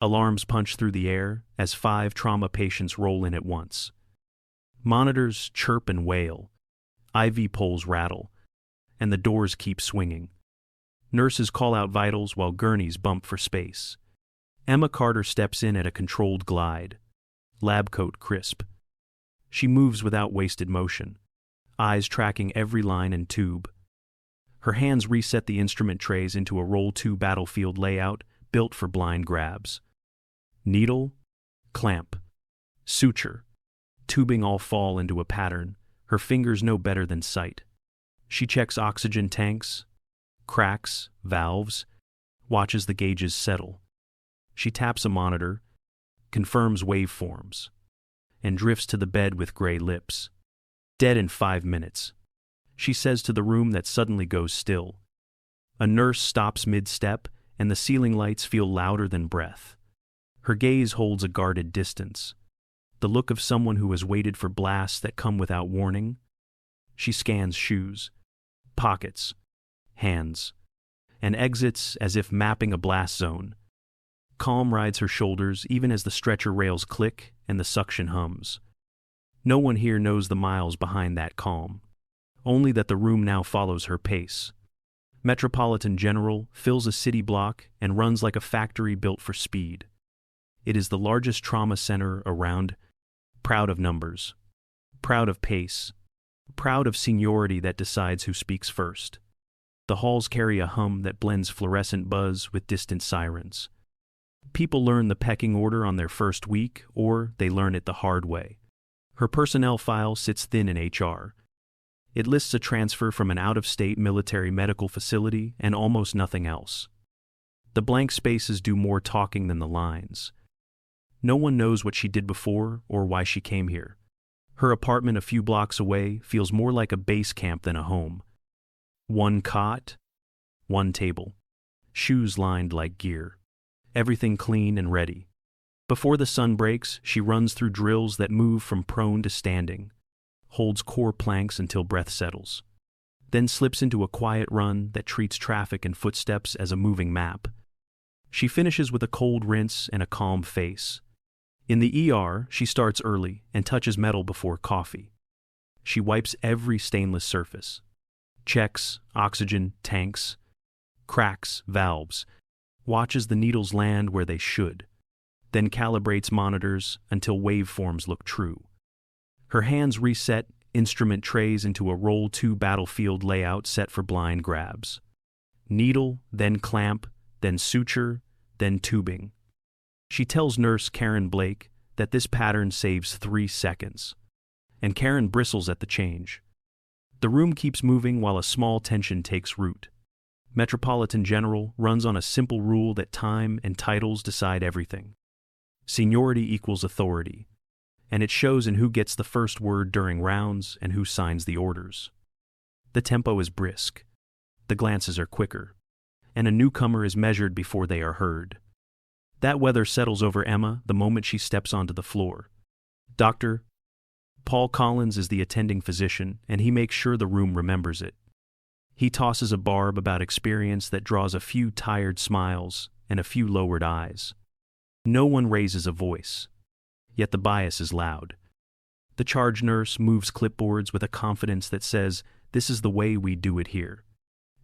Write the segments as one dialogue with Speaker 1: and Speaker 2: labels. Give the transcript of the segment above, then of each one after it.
Speaker 1: Alarms punch through the air as 5 trauma patients roll in at once. Monitors chirp and wail, IV poles rattle, and the doors keep swinging. Nurses call out vitals while gurneys bump for space. Emma Carter steps in at a controlled glide, lab coat crisp. She moves without wasted motion, eyes tracking every line and tube. Her hands reset the instrument trays into a roll-to battlefield layout built for blind grabs. Needle, clamp, suture, tubing all fall into a pattern. Her fingers know better than sight. She checks oxygen tanks, cracks, valves, watches the gauges settle. She taps a monitor, confirms waveforms, and drifts to the bed with gray lips. Dead in 5 minutes, she says to the room that suddenly goes still. A nurse stops mid-step, and the ceiling lights feel louder than breath. Her gaze holds a guarded distance, the look of someone who has waited for blasts that come without warning. She scans shoes, pockets, hands, and exits as if mapping a blast zone. Calm rides her shoulders even as the stretcher rails click and the suction hums. No one here knows the miles behind that calm, only that the room now follows her pace. Metropolitan General fills a city block and runs like a factory built for speed. It is the largest trauma center around, proud of numbers, proud of pace, proud of seniority that decides who speaks first. The halls carry a hum that blends fluorescent buzz with distant sirens. People learn the pecking order on their first week, or they learn it the hard way. Her personnel file sits thin in HR. It lists a transfer from an out-of-state military medical facility and almost nothing else. The blank spaces do more talking than the lines. No one knows what she did before or why she came here. Her apartment a few blocks away feels more like a base camp than a home. 1 cot, 1 table, shoes lined like gear. Everything clean and ready. Before the sun breaks, she runs through drills that move from prone to standing, holds core planks until breath settles, then slips into a quiet run that treats traffic and footsteps as a moving map. She finishes with a cold rinse and a calm face. In the ER, she starts early and touches metal before coffee. She wipes every stainless surface, checks oxygen tanks, cracks valves, watches the needles land where they should, then calibrates monitors until waveforms look true. Her hands reset instrument trays into a roll-to battlefield layout set for blind grabs. Needle, then clamp, then suture, then tubing. She tells nurse Karen Blake that this pattern saves 3 seconds, and Karen bristles at the change. The room keeps moving while a small tension takes root. Metropolitan General runs on a simple rule that time and titles decide everything. Seniority equals authority, and it shows in who gets the first word during rounds and who signs the orders. The tempo is brisk, the glances are quicker, and a newcomer is measured before they are heard. That weather settles over Emma the moment she steps onto the floor. Dr. Paul Collins is the attending physician, and he makes sure the room remembers it. He tosses a barb about experience that draws a few tired smiles and a few lowered eyes. No one raises a voice, yet the bias is loud. The charge nurse moves clipboards with a confidence that says, "This is the way we do it here."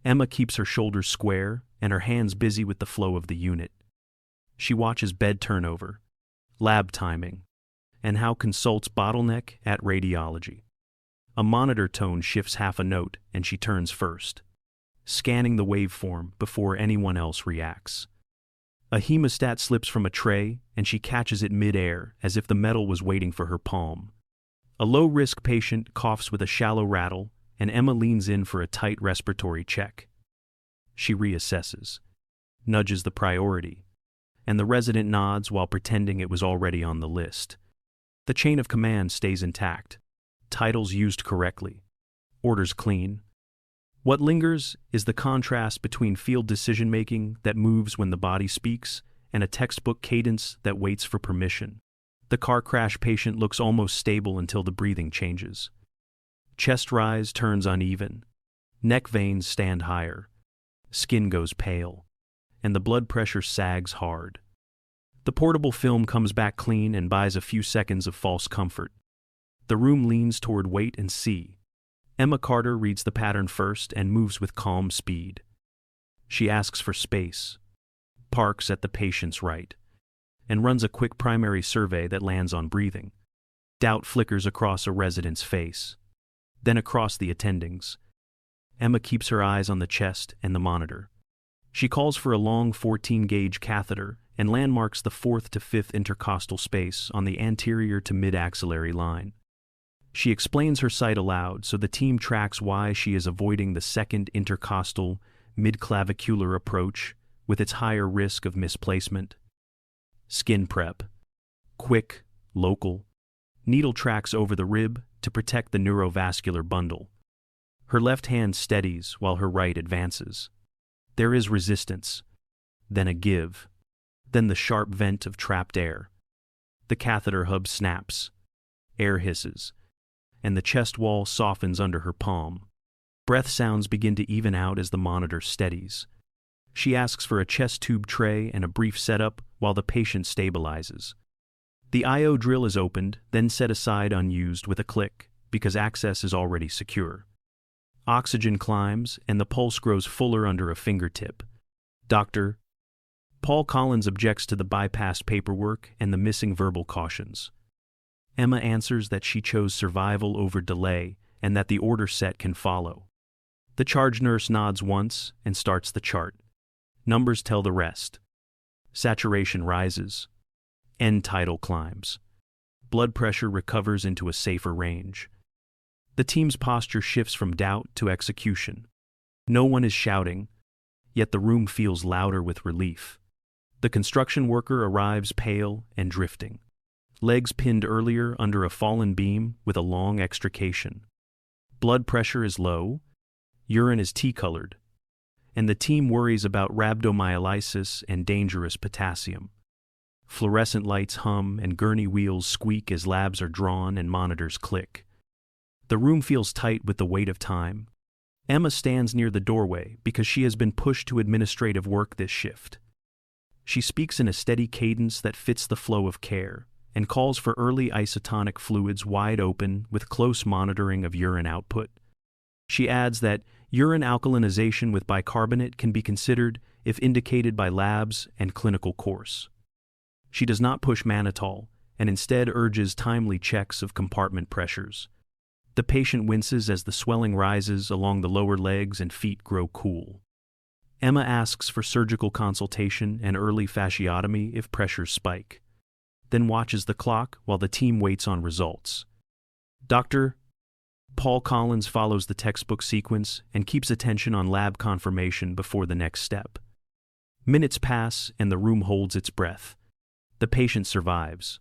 Speaker 1: Emma keeps her shoulders square and her hands busy with the flow of the unit. She watches bed turnover, lab timing, and how consults bottleneck at radiology. A monitor tone shifts half a note and she turns first, scanning the waveform before anyone else reacts. A hemostat slips from a tray and she catches it mid-air as if the metal was waiting for her palm. A low-risk patient coughs with a shallow rattle and Emma leans in for a tight respiratory check. She reassesses, nudges the priority, and the resident nods while pretending it was already on the list. The chain of command stays intact, titles used correctly, orders clean. What lingers is the contrast between field decision-making that moves when the body speaks and a textbook cadence that waits for permission. The car crash patient looks almost stable until the breathing changes. Chest rise turns uneven, neck veins stand higher, skin goes pale, and the blood pressure sags hard. The portable film comes back clean and buys a few seconds of false comfort. The room leans toward wait and see. Emma Carter reads the pattern first and moves with calm speed. She asks for space, parks at the patient's right, and runs a quick primary survey that lands on breathing. Doubt flickers across a resident's face, then across the attending's. Emma keeps her eyes on the chest and the monitor. She calls for a long 14-gauge catheter and landmarks the 4th to 5th intercostal space on the anterior to mid-axillary line. She explains her site aloud so the team tracks why she is avoiding the 2nd intercostal mid-clavicular approach with its higher risk of misplacement. Skin prep. Quick, local. Needle tracks over the rib to protect the neurovascular bundle. Her left hand steadies while her right advances. There is resistance, then a give, then the sharp vent of trapped air. The catheter hub snaps. Air hisses, and the chest wall softens under her palm. Breath sounds begin to even out as the monitor steadies. She asks for a chest tube tray and a brief setup while the patient stabilizes. The I/O drill is opened, then set aside unused with a click, because access is already secure. Oxygen climbs, and the pulse grows fuller under a fingertip. Dr. Paul Collins objects to the bypassed paperwork and the missing verbal cautions. Emma answers that she chose survival over delay and that the order set can follow. The charge nurse nods once and starts the chart. Numbers tell the rest. Saturation rises. End tidal climbs. Blood pressure recovers into a safer range. The team's posture shifts from doubt to execution. No one is shouting, yet the room feels louder with relief. The construction worker arrives pale and drifting. Legs pinned earlier under a fallen beam with a long extrication. Blood pressure is low, urine is tea-colored, and the team worries about rhabdomyolysis and dangerous potassium. Fluorescent lights hum and gurney wheels squeak as labs are drawn and monitors click. The room feels tight with the weight of time. Emma stands near the doorway because she has been pushed to administrative work this shift. She speaks in a steady cadence that fits the flow of care and calls for early isotonic fluids wide open with close monitoring of urine output. She adds that urine alkalinization with bicarbonate can be considered if indicated by labs and clinical course. She does not push mannitol and instead urges timely checks of compartment pressures. The patient winces as the swelling rises along the lower legs and feet grow cool. Emma asks for surgical consultation and early fasciotomy if pressures spike, then watches the clock while the team waits on results. Dr. Paul Collins follows the textbook sequence and keeps attention on lab confirmation before the next step. Minutes pass and the room holds its breath. The patient survives,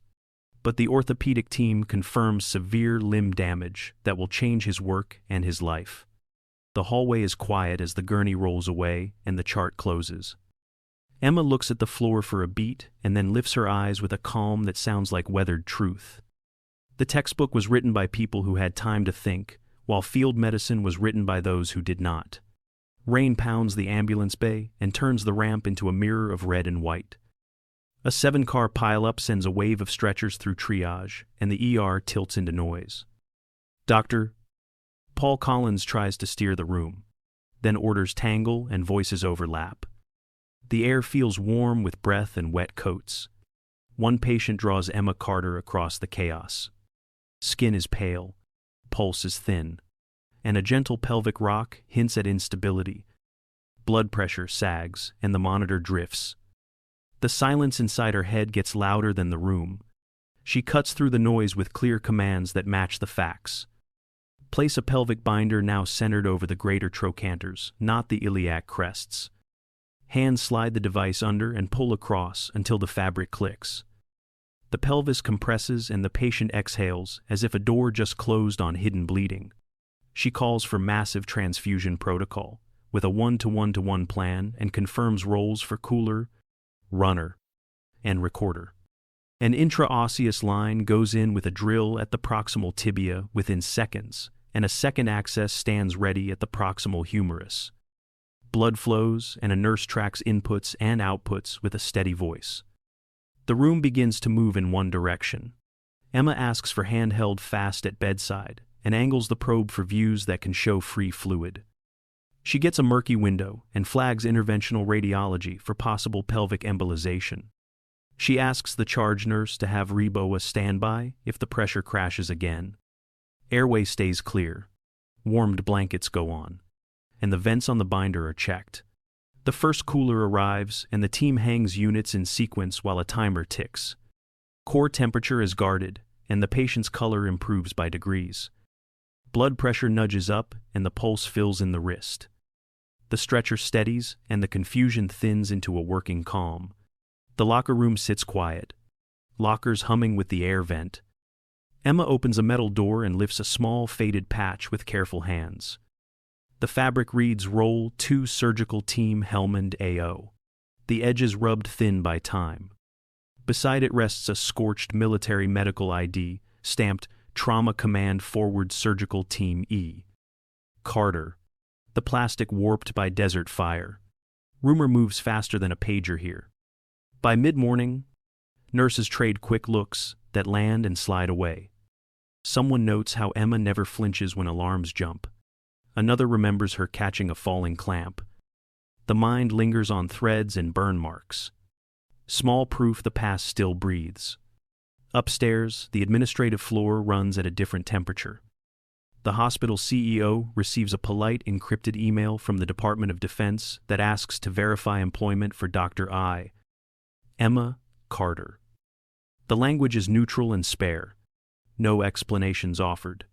Speaker 1: but the orthopedic team confirms severe limb damage that will change his work and his life. The hallway is quiet as the gurney rolls away and the chart closes. Emma looks at the floor for a beat and then lifts her eyes with a calm that sounds like weathered truth. The textbook was written by people who had time to think, while field medicine was written by those who did not. Rain pounds the ambulance bay and turns the ramp into a mirror of red and white. A 7-car pileup sends a wave of stretchers through triage, and the ER tilts into noise. Dr. Paul Collins tries to steer the room, then orders tangle and voices overlap. The air feels warm with breath and wet coats. One patient draws Emma Carter across the chaos. Skin is pale, pulse is thin, and a gentle pelvic rock hints at instability. Blood pressure sags, and the monitor drifts. The silence inside her head gets louder than the room. She cuts through the noise with clear commands that match the facts. Place a pelvic binder now centered over the greater trochanters, not the iliac crests. Hands slide the device under and pull across until the fabric clicks. The pelvis compresses and the patient exhales as if a door just closed on hidden bleeding. She calls for massive transfusion protocol with a 1-to-1-to-1 plan and confirms roles for cooler, runner, and recorder. An intraosseous line goes in with a drill at the proximal tibia within seconds, and a second access stands ready at the proximal humerus. Blood flows, and a nurse tracks inputs and outputs with a steady voice. The room begins to move in one direction. Emma asks for hand held fast at bedside and angles the probe for views that can show free fluid. She gets a murky window and flags interventional radiology for possible pelvic embolization. She asks the charge nurse to have Reboa standby if the pressure crashes again. Airway stays clear. Warmed blankets go on, and the vents on the binder are checked. The first cooler arrives, and the team hangs units in sequence while a timer ticks. Core temperature is guarded, and the patient's color improves by degrees. Blood pressure nudges up, and the pulse fills in the wrist. The stretcher steadies, and the confusion thins into a working calm. The locker room sits quiet, lockers humming with the air vent. Emma opens a metal door and lifts a small faded patch with careful hands. The fabric reads Roll 2 Surgical Team Helmand AO. The edges rubbed thin by time. Beside it rests a scorched military medical ID, stamped Trauma Command Forward Surgical Team E. Carter. The plastic warped by desert fire. Rumor moves faster than a pager here. By mid-morning, nurses trade quick looks that land and slide away. Someone notes how Emma never flinches when alarms jump. Another remembers her catching a falling clamp. The mind lingers on threads and burn marks. Small proof the past still breathes. Upstairs, the administrative floor runs at a different temperature. The hospital CEO receives a polite encrypted email from the Department of Defense that asks to verify employment for Dr. I. Emma Carter. The language is neutral and spare. No explanations offered.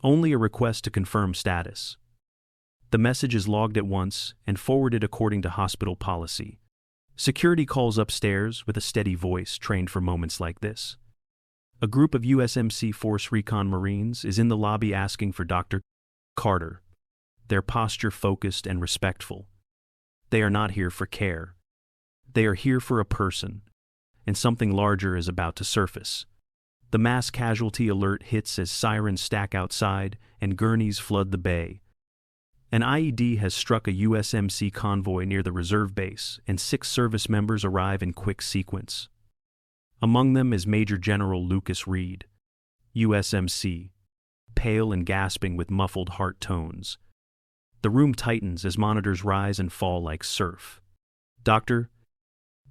Speaker 1: Only a request to confirm status. The message is logged at once and forwarded according to hospital policy. Security calls upstairs with a steady voice trained for moments like this. A group of USMC Force Recon Marines is in the lobby asking for Dr. Carter. Their posture focused and respectful. They are not here for care. They are here for a person, and something larger is about to surface. The mass-casualty alert hits as sirens stack outside and gurneys flood the bay. An IED has struck a USMC convoy near the reserve base, and 6 service members arrive in quick sequence. Among them is Major General Lucas Reed, USMC, pale and gasping with muffled heart tones. The room tightens as monitors rise and fall like surf. Dr.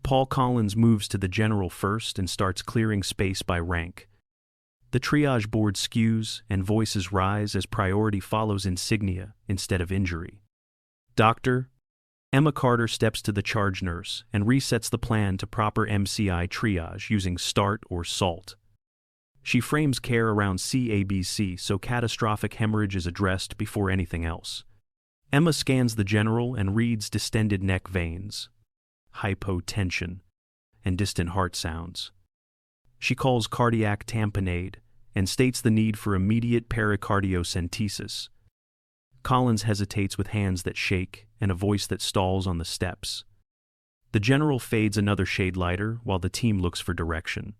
Speaker 1: Paul Collins moves to the general first and starts clearing space by rank. The triage board skews and voices rise as priority follows insignia instead of injury. Dr. Emma Carter steps to the charge nurse and resets the plan to proper MCI triage using START or SALT. She frames care around CABC so catastrophic hemorrhage is addressed before anything else. Emma scans the general and reads distended neck veins, hypotension, and distant heart sounds. She calls cardiac tamponade and states the need for immediate pericardiocentesis. Collins hesitates with hands that shake and a voice that stalls on the steps. The general fades another shade lighter while the team looks for direction.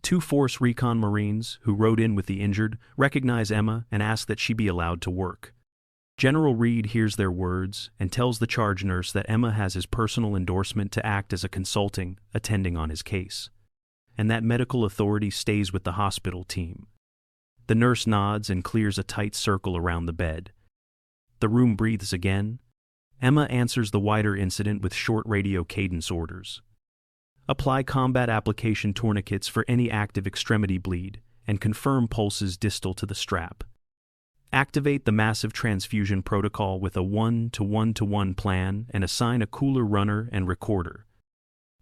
Speaker 1: 2 Force Recon Marines, who rode in with the injured, recognize Emma and ask that she be allowed to work. General Reed hears their words and tells the charge nurse that Emma has his personal endorsement to act as a consulting, attending on his case, and that medical authority stays with the hospital team. The nurse nods and clears a tight circle around the bed. The room breathes again. Emma answers the wider incident with short radio cadence orders. Apply combat application tourniquets for any active extremity bleed and confirm pulses distal to the strap. Activate the massive transfusion protocol with a 1-to-1-to-1 plan and assign a cooler runner and recorder.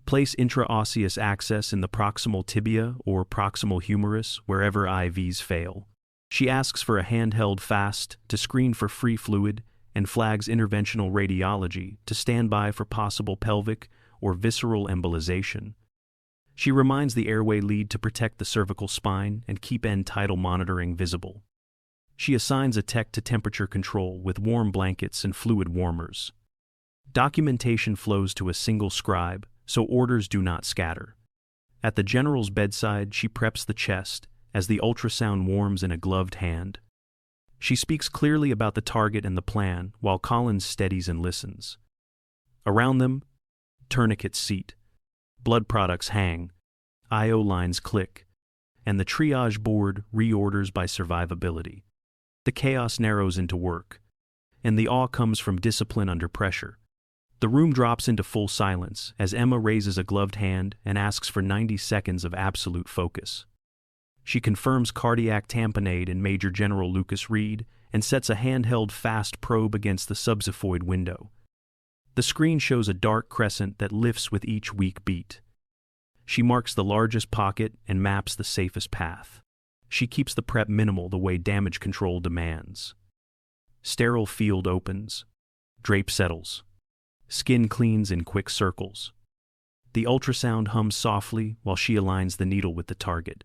Speaker 1: Place intraosseous access in the proximal tibia or proximal humerus wherever IVs fail. She asks for a handheld FAST to screen for free fluid and flags interventional radiology to stand by for possible pelvic or visceral embolization. She reminds the airway lead to protect the cervical spine and keep end tidal monitoring visible. She assigns a tech to temperature control with warm blankets and fluid warmers. Documentation flows to a single scribe, so orders do not scatter. At the general's bedside, she preps the chest as the ultrasound warms in a gloved hand. She speaks clearly about the target and the plan while Collins steadies and listens. Around them, tourniquets seat. Blood products hang, I/O lines click, and the triage board reorders by survivability. The chaos narrows into work, and the awe comes from discipline under pressure. The room drops into full silence as Emma raises a gloved hand and asks for 90 seconds of absolute focus. She confirms cardiac tamponade in Major General Lucas Reed and sets a handheld fast probe against the subxiphoid window. The screen shows a dark crescent that lifts with each weak beat. She marks the largest pocket and maps the safest path. She keeps the prep minimal the way damage control demands. Sterile field opens. Drape settles. Skin cleans in quick circles. The ultrasound hums softly while she aligns the needle with the target.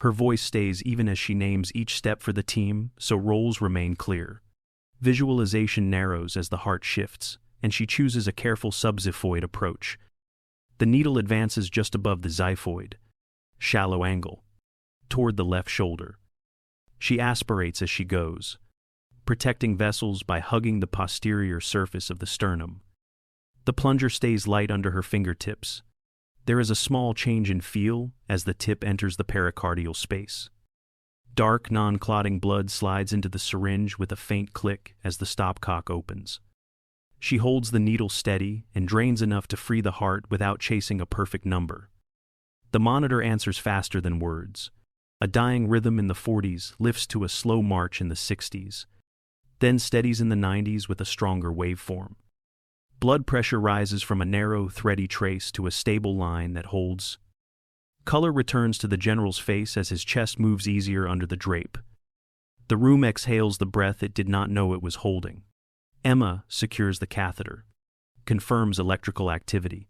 Speaker 1: Her voice stays even as she names each step for the team, so roles remain clear. Visualization narrows as the heart shifts, and she chooses a careful subxiphoid approach. The needle advances just above the xiphoid, shallow angle, toward the left shoulder. She aspirates as she goes, protecting vessels by hugging the posterior surface of the sternum. The plunger stays light under her fingertips. There is a small change in feel as the tip enters the pericardial space. Dark, non-clotting blood slides into the syringe with a faint click as the stopcock opens. She holds the needle steady and drains enough to free the heart without chasing a perfect number. The monitor answers faster than words. A dying rhythm in the 40s lifts to a slow march in the 60s, then steadies in the 90s with a stronger waveform. Blood pressure rises from a narrow, thready trace to a stable line that holds. Color returns to the general's face as his chest moves easier under the drape. The room exhales the breath it did not know it was holding. Emma secures the catheter, confirms electrical activity,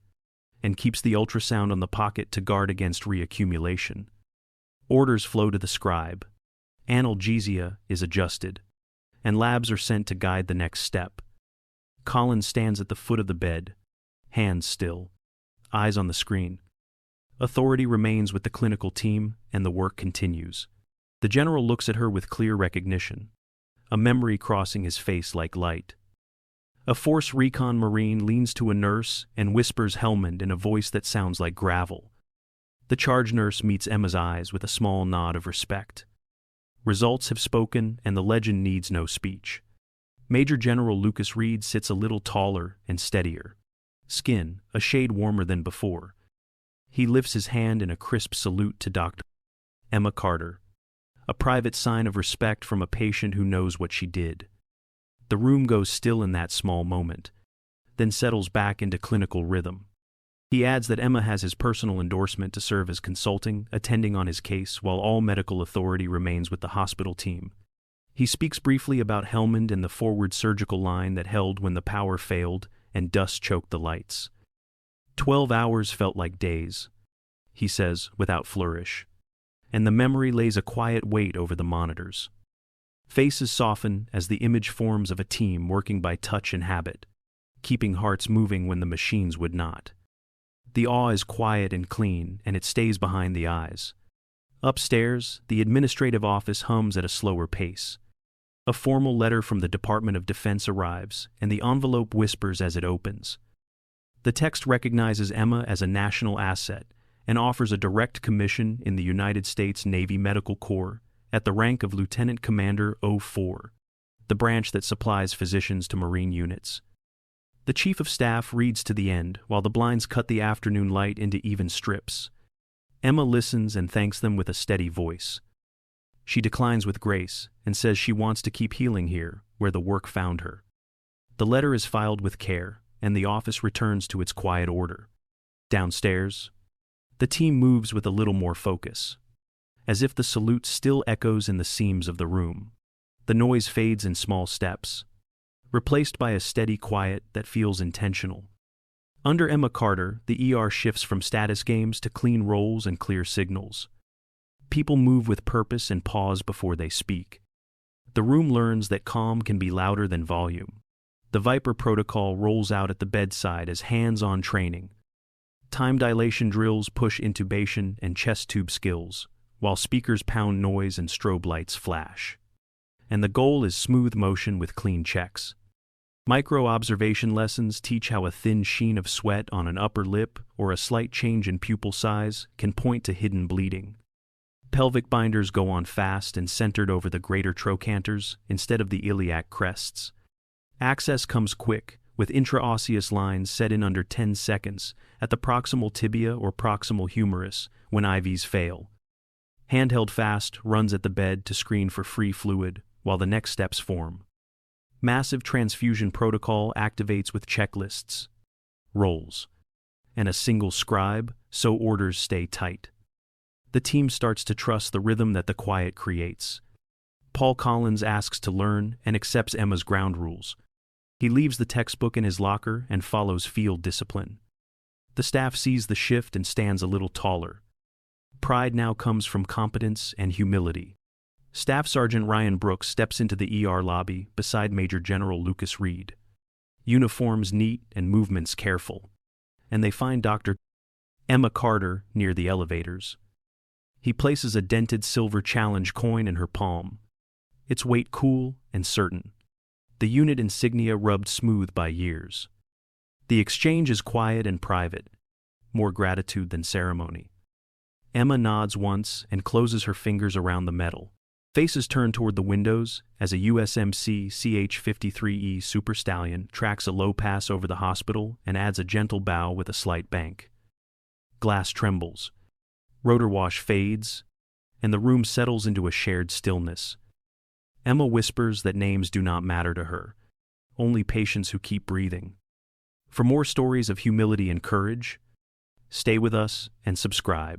Speaker 1: and keeps the ultrasound on the pocket to guard against reaccumulation. Orders flow to the scribe. Analgesia is adjusted, and labs are sent to guide the next step. Collins stands at the foot of the bed, hands still, eyes on the screen. Authority remains with the clinical team, and the work continues. The general looks at her with clear recognition, a memory crossing his face like light. A Force Recon Marine leans to a nurse and whispers Helmand in a voice that sounds like gravel. The charge nurse meets Emma's eyes with a small nod of respect. Results have spoken, and the legend needs no speech. Major General Lucas Reed sits a little taller and steadier, skin a shade warmer than before. He lifts his hand in a crisp salute to Dr. Emma Carter, a private sign of respect from a patient who knows what she did. The room goes still in that small moment, then settles back into clinical rhythm. He adds that Emma has his personal endorsement to serve as consulting, attending on his case, while all medical authority remains with the hospital team. He speaks briefly about Helmand and the forward surgical line that held when the power failed and dust choked the lights. 12 hours felt like days, he says without flourish, and the memory lays a quiet weight over the monitors. Faces soften as the image forms of a team working by touch and habit, keeping hearts moving when the machines would not. The awe is quiet and clean, and it stays behind the eyes. Upstairs, the administrative office hums at a slower pace. A formal letter from the Department of Defense arrives, and the envelope whispers as it opens. The text recognizes Emma as a national asset and offers a direct commission in the United States Navy Medical Corps at the rank of Lieutenant Commander 04, the branch that supplies physicians to Marine units. The Chief of Staff reads to the end while the blinds cut the afternoon light into even strips. Emma listens and thanks them with a steady voice. She declines with grace and says she wants to keep healing here, where the work found her. The letter is filed with care, and the office returns to its quiet order. Downstairs, the team moves with a little more focus, as if the salute still echoes in the seams of the room. The noise fades in small steps, replaced by a steady quiet that feels intentional. Under Emma Carter, the ER shifts from status games to clean roles and clear signals. People move with purpose and pause before they speak. The room learns that calm can be louder than volume. The Viper protocol rolls out at the bedside as hands-on training. Time dilation drills push intubation and chest tube skills, while speakers pound noise and strobe lights flash. And the goal is smooth motion with clean checks. Micro-observation lessons teach how a thin sheen of sweat on an upper lip or a slight change in pupil size can point to hidden bleeding. Pelvic binders go on fast and centered over the greater trochanters instead of the iliac crests. Access comes quick, with intraosseous lines set in under 10 seconds at the proximal tibia or proximal humerus when IVs fail. Handheld fast runs at the bed to screen for free fluid while the next steps form. Massive transfusion protocol activates with checklists, rolls, and a single scribe so orders stay tight. The team starts to trust the rhythm that the quiet creates. Paul Collins asks to learn and accepts Emma's ground rules. He leaves the textbook in his locker and follows field discipline. The staff sees the shift and stands a little taller. Pride now comes from competence and humility. Staff Sergeant Ryan Brooks steps into the ER lobby beside Major General Lucas Reed. Uniforms neat and movements careful. And they find Dr. Emma Carter near the elevators. He places a dented silver challenge coin in her palm, its weight cool and certain, the unit insignia rubbed smooth by years. The exchange is quiet and private, more gratitude than ceremony. Emma nods once and closes her fingers around the metal. Faces turn toward the windows as a USMC CH-53E Super Stallion tracks a low pass over the hospital and adds a gentle bow with a slight bank. Glass trembles. Rotor wash fades, and the room settles into a shared stillness. Emma whispers that names do not matter to her, only patients who keep breathing. For more stories of humility and courage, stay with us and subscribe.